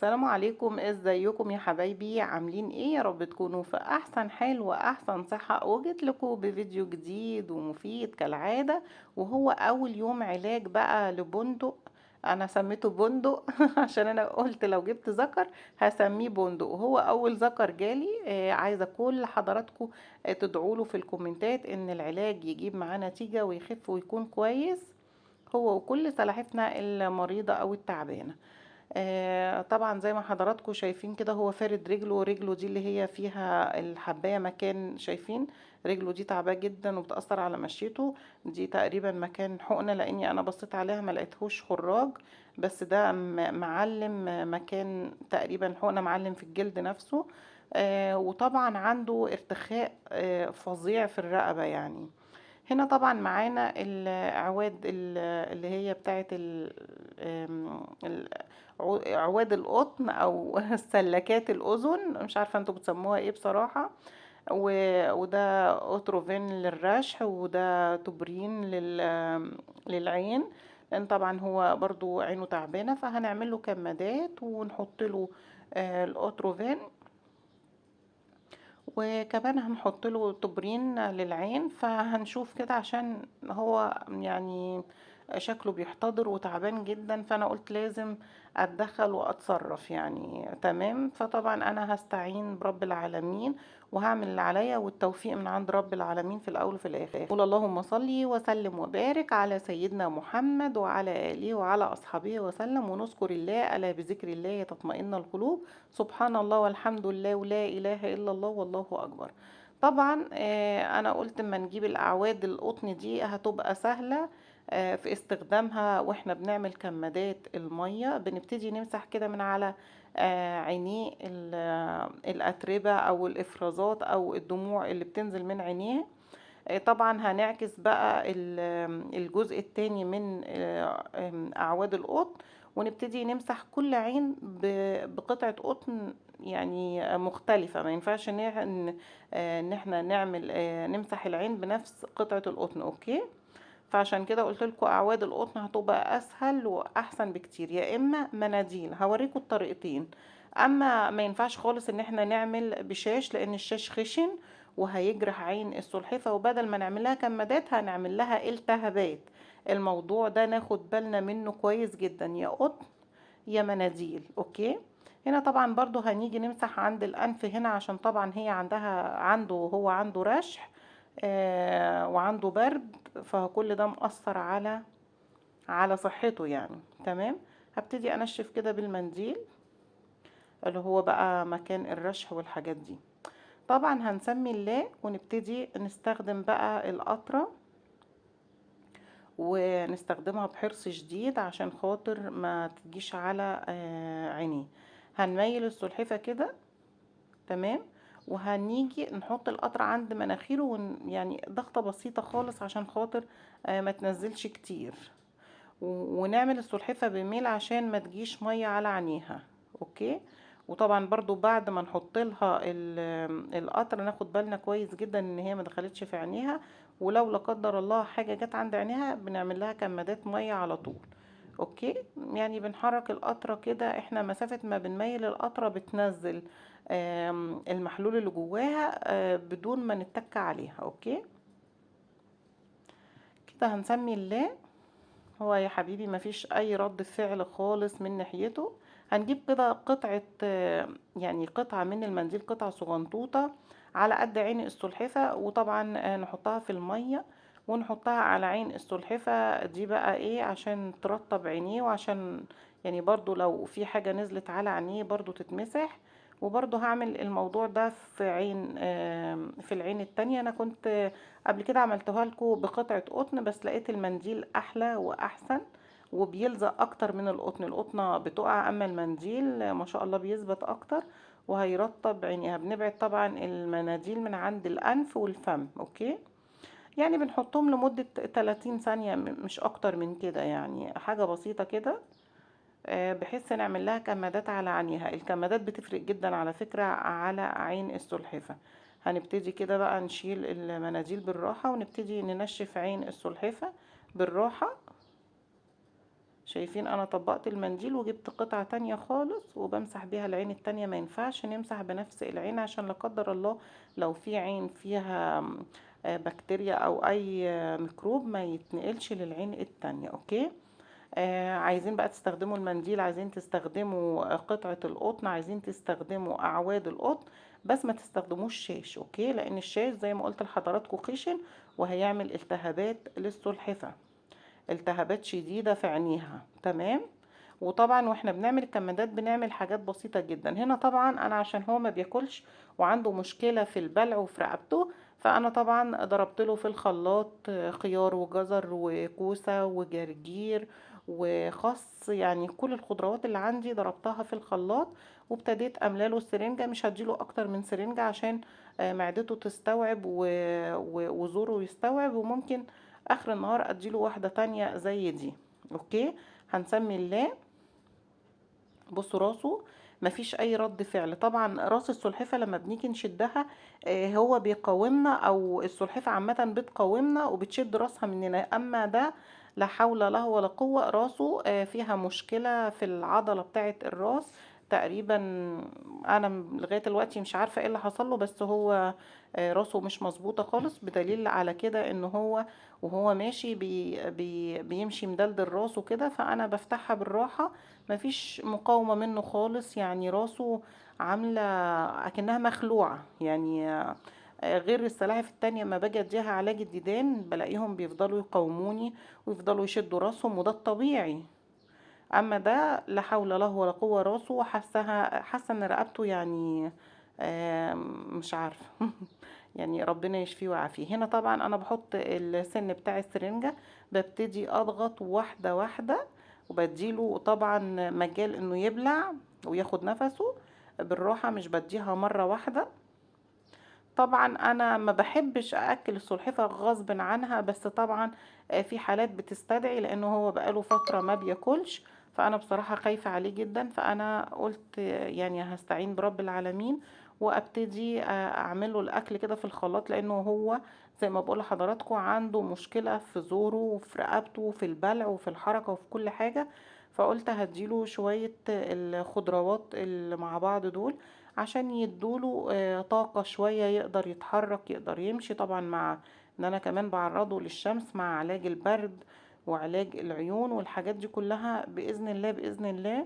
السلام عليكم، ازيكم يا حبايبي؟ عاملين ايه؟ يا رب تكونوا في احسن حال واحسن صحة. وجيت لكم بفيديو جديد ومفيد كالعادة، وهو اول يوم علاج بقى لبندق. انا سميته بندق عشان انا قلت لو جبت ذكر هسميه بندق، وهو اول ذكر جالي. عايزة كل حضراتكم تدعوا له في الكومنتات ان العلاج يجيب معاه نتيجة ويخف ويكون كويس، هو وكل سلاحفنا المريضة او التعبانة. طبعا زي ما حضراتكم شايفين كده، هو فارد رجله، ورجله دي اللي هي فيها الحباية مكان، شايفين رجله دي تعباه جدا وبتأثر على مشيته. دي تقريبا مكان حقنة، لاني انا بصيت عليها ما لقيتهوش خراج، بس ده معلم مكان تقريبا حقنة، معلم في الجلد نفسه. وطبعا عنده ارتخاء فظيع في الرقبة يعني. هنا طبعا معانا الأعواد اللي هي بتاعت عواد القطن او سلكات الاذن، مش عارفه انتوا بتسموها ايه بصراحه. وده اوتروفين للرشح، وده توبرين للعين، لان طبعا هو برضو عينه تعبانه، فهنعمل له كمادات ونحط له الاوتروفين، وكمان هنحط له توبرين للعين. فهنشوف كده عشان هو يعني شكله بيحتضر وتعبان جدا، فانا قلت لازم اتدخل واتصرف يعني. تمام، فطبعا انا هستعين برب العالمين وهعمل اللي عليا، والتوفيق من عند رب العالمين في الاول وفي الاخر. قول اللهم صلي وسلم وبارك على سيدنا محمد وعلى اله وعلى اصحابه وسلم، ونذكر الله الا بذكر الله تطمئن القلوب. سبحان الله والحمد لله ولا اله الا الله والله اكبر. طبعا انا قلت اما نجيب الاعواد القطن دي هتبقى سهله في استخدامها. واحنا بنعمل كمادات الميه بنبتدي نمسح كده من على عينيه الاتربه او الافرازات او الدموع اللي بتنزل من عينيه. طبعا هنعكس بقى الجزء التاني من اعواد القطن، ونبتدي نمسح كل عين بقطعة قطن يعني مختلفة. ما ينفعش ان احنا نعمل نمسح العين بنفس قطعة القطن. اوكي، فعشان كده قلت لكم اعواد القطن هتبقى اسهل واحسن بكتير، يا اما مناديل. هوريكم الطريقتين. اما ما ينفعش خالص ان احنا نعمل بشاش، لان الشاش خشن وهيجرح عين السلحفة، وبدل ما نعملها كمادات هنعمل لها التهابات. الموضوع ده ناخد بالنا منه كويس جدا، يا قطن يا مناديل. اوكي، هنا طبعا برضو هنيجي نمسح عند الانف هنا، عشان طبعا هي هو عنده رشح وعنده برد، فكل ده مؤثر على صحته يعني. تمام، هبتدي انشف كده بالمنديل اللي هو بقى مكان الرشح والحاجات دي. طبعا هنسمي الله ونبتدي نستخدم بقى القطرة، ونستخدمها بحرص شديد عشان خاطر ما تجيش على عينيه. هنميل السلحفة كده. تمام، وهنيجي نحط القطرة عند مناخيره يعني ضغطة بسيطة خالص عشان خاطر ما تنزلش كتير، ونعمل السلحفة بميل عشان ما تجيش مية على عينيها. اوكي، وطبعا برضو بعد ما نحط لها القطر ناخد بالنا كويس جدا ان هي ما دخلتش في عينيها، ولو لا قدر الله حاجة جت عند عينيها بنعمل لها كمادات مية على طول. اوكي، يعني بنحرك القطرة كده، احنا مسافة ما بنميل القطرة بتنزل المحلول اللي جواها بدون ما نتك عليها. اوكي، كده هنسمي الله. هو يا حبيبي مفيش اي رد فعل خالص من ناحيته. هنجيب كده قطعة يعني قطعة من المنديل، قطعة صغنطوطة على قد عين السلحفة، وطبعا نحطها في المية ونحطها على عين السلحفة دي بقى ايه عشان ترطب عينيه، وعشان يعني برضو لو في حاجة نزلت على عينيه برضو تتمسح. وبرضو هعمل الموضوع ده في عين في العين التانية. انا كنت قبل كده عملتها لكم بقطعة قطن، بس لقيت المنديل احلى واحسن وبيلزق اكتر من القطن. القطنة بتقع، اما المنديل ما شاء الله بيثبت اكتر وهيرطب عينيها. بنبعد طبعا المناديل من عند الانف والفم. اوكي، يعني بنحطهم لمدة 30 ثانية مش اكتر من كده، يعني حاجة بسيطة كده بحيث نعمل لها كمادات على عينيها. الكمادات بتفرق جدا على فكرة على عين السلحفة. هنبتدي كده بقى نشيل المناديل بالراحة ونبتدي ننشف عين السلحفة بالراحة. شايفين انا طبقت المنديل وجبت قطعة تانية خالص وبمسح بيها العين التانية. ما ينفعش نمسح بنفس العين عشان لا قدر الله لو في عين فيها بكتيريا او اي ميكروب ما يتنقلش للعين التانية. اوكي. عايزين بقى تستخدموا المنديل، عايزين تستخدموا قطعة القطن، عايزين تستخدموا اعواد القطن، بس ما تستخدموش شاش. اوكي، لان الشاش زي ما قلت لحضراتكم خشن وهيعمل التهابات للسلحفة، التهابات شديدة في عينيها. تمام. وطبعا واحنا بنعمل الكمادات بنعمل حاجات بسيطة جدا. هنا طبعا انا عشان هو ما بياكلش وعنده مشكلة في البلع وفي رقبته، فانا طبعا ضربت له في الخلاط خيار وجزر وكوسة وجرجير وخس، يعني كل الخضروات اللي عندي ضربتها في الخلاط، وابتديت املاله السرنجة. مش هديله اكتر من سرنجة عشان معدته تستوعب وزوره يستوعب، وممكن اخر النهار اديله واحدة تانية زي دي. اوكي. هنسمي الله. بصوا راسه مفيش اي رد فعل. طبعا راس السلحفة لما بنيجي نشدها هو بيقاومنا، او السلحفة عامة بتقاومنا وبتشد راسها مننا. اما ده لا حول له ولا قوة، راسه فيها مشكلة في العضلة بتاعة الراس تقريبا. انا لغاية دلوقتي مش عارفة ايه اللي حصل له، بس هو راسه مش مظبوطة خالص. بدليل على كده ان هو وهو ماشي بيمشي مدلدل راسه كده، فانا بفتحها بالراحة. مفيش مقاومة منه خالص، يعني راسه عاملة اكنها مخلوعة يعني. غير السلاحف التانية ما باجي اديها علاج الديدان بلاقيهم بيفضلوا يقاوموني ويفضلوا يشدوا راسهم، وده الطبيعي. اما ده لا حول له ولا قوة. راسه حاسة ان رقبته يعني مش عارفة. يعني ربنا يشفيه ويعافيه. هنا طبعا انا بحط السن بتاع السرنجة، ببتدي اضغط واحدة واحدة، وبديله طبعا مجال انه يبلع وياخد نفسه بالراحة، مش بديها مرة واحدة. طبعا انا ما بحبش اكل السلحفة غصب عنها، بس طبعا في حالات بتستدعي لانه هو بقاله فترة ما بياكلش. فانا بصراحة خايفة عليه جدا، فانا قلت يعني هستعين برب العالمين وابتدي اعمله الاكل كده في الخلاط، لانه هو زي ما بقول لحضراتكم عنده مشكلة في زوره وفي رقبته وفي البلع وفي الحركة وفي كل حاجة. فقلت هديله شوية الخضروات اللي مع بعض دول عشان يدوله طاقة شوية، يقدر يتحرك يقدر يمشي. طبعا مع ان انا كمان بعرضه للشمس مع علاج البرد وعلاج العيون والحاجات دي كلها بإذن الله بإذن الله.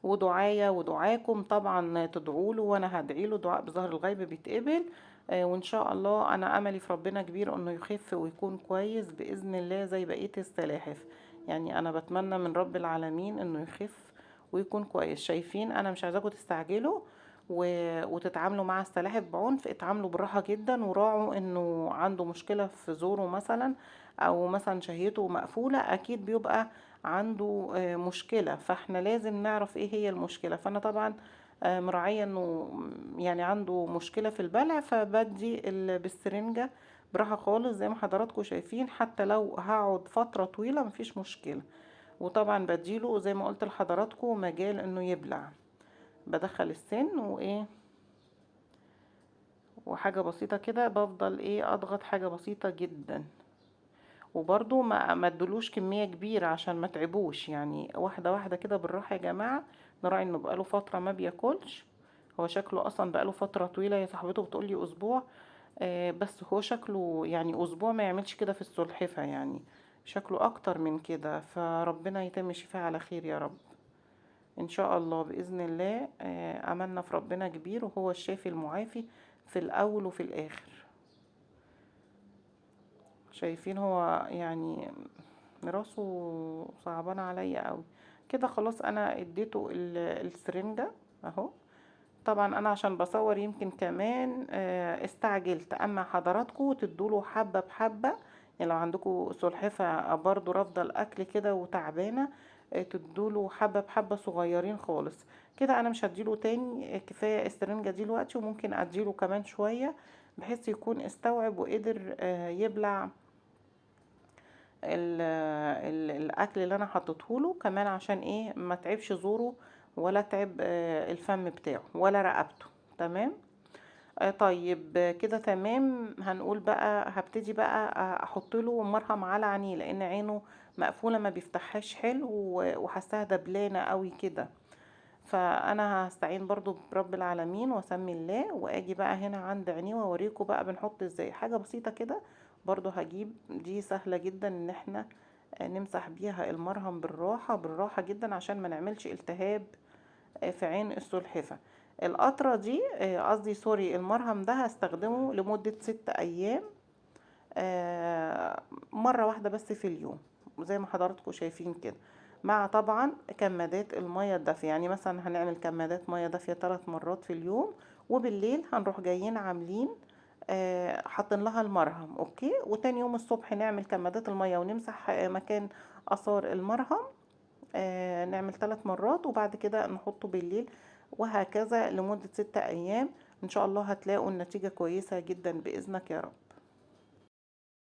ودعايا ودعاكم طبعا تدعوا له، وانا هدعي له. دعاء بظهر الغيب بيتقبل. وان شاء الله انا املي في ربنا كبير انه يخف ويكون كويس باذن الله زي بقيه السلاحف. يعني انا بتمنى من رب العالمين انه يخف ويكون كويس. شايفين انا مش عايزاكم تستعجلوا وتتعاملوا مع السلاحف بعنف. اتعاملوا بالراحه جدا، وراعوا انه عنده مشكله في زوره مثلا، او مثلا شهيته مقفوله، اكيد بيبقى عنده مشكلة. فاحنا لازم نعرف ايه هي المشكلة. فانا طبعا مراعية انه يعني عنده مشكلة في البلع، فبدي بالسرنجة براحة خالص زي ما حضراتكم شايفين. حتى لو هقعد فترة طويلة مفيش مشكلة. وطبعا بديله زي ما قلت لحضراتكم مجال انه يبلع. بدخل السن وايه وحاجة بسيطة كده، بفضل ايه اضغط حاجة بسيطة جدا. وبرضو ما ادلوش كمية كبيرة عشان ما تعبوش، يعني واحدة واحدة كده بالراحة يا جماعة. نراعي انه بقاله فترة ما بياكلش. هو شكله اصلا بقاله فترة طويلة، يا صاحبته بتقولي اسبوع. بس هو شكله يعني اسبوع ما يعملش كده في السلحفة، يعني شكله اكتر من كده. فربنا يتم الشفاء على خير يا رب ان شاء الله باذن الله. املنا في ربنا كبير، وهو الشافي المعافي في الاول وفي الاخر. شايفين هو يعني راسه صعبان عليا قوي كده. خلاص انا اديته السرنجة اهو. طبعا انا عشان بصور يمكن كمان استعجلت. اما حضراتكم تدوله حبة بحبة، يعني لو عندكم سلحفة برضو رافضة الاكل كده وتعبانة تدوله حبة بحبة صغيرين خالص كده. انا مش هديله تاني، كفاية السرنجة دي دلوقتي، وممكن اديله كمان شوية بحيث يكون استوعب وقدر يبلع الاكل اللي انا حطيته له كمان، عشان ايه ما تعبش زوره ولا تعب الفم بتاعه ولا رقبته. تمام. طيب كده تمام. هنقول بقى هبتدي بقى احط له مرهم على عينيه، لان عينه مقفولة ما بيفتحهاش حلو وحاساها دبلانة قوي كده. فانا هستعين برضو برب العالمين واسمي الله، واجي بقى هنا عند عينيه واوريكم بقى بنحط ازاي. حاجة بسيطة كده برضو هجيب دي، سهلة جدا ان احنا نمسح بيها المرهم بالراحة بالراحة جدا عشان ما نعملش التهاب في عين السلحفة. القطرة دي قصدي سوري، المرهم ده هستخدمه لمدة 6 أيام، مرة واحدة بس في اليوم زي ما حضراتكم شايفين كده، مع طبعا كمادات المية الدافية. يعني مثلا هنعمل كمادات مية دافية 3 مرات في اليوم، وبالليل هنروح جايين عاملين حاطين لها المرهم. اوكي، وتاني يوم الصبح نعمل كمادات المية ونمسح مكان اثار المرهم، نعمل 3 مرات، وبعد كده نحطه بالليل، وهكذا لمدة 6 أيام. إن شاء الله هتلاقوا النتيجة كويسة جدا بإذنك يا رب.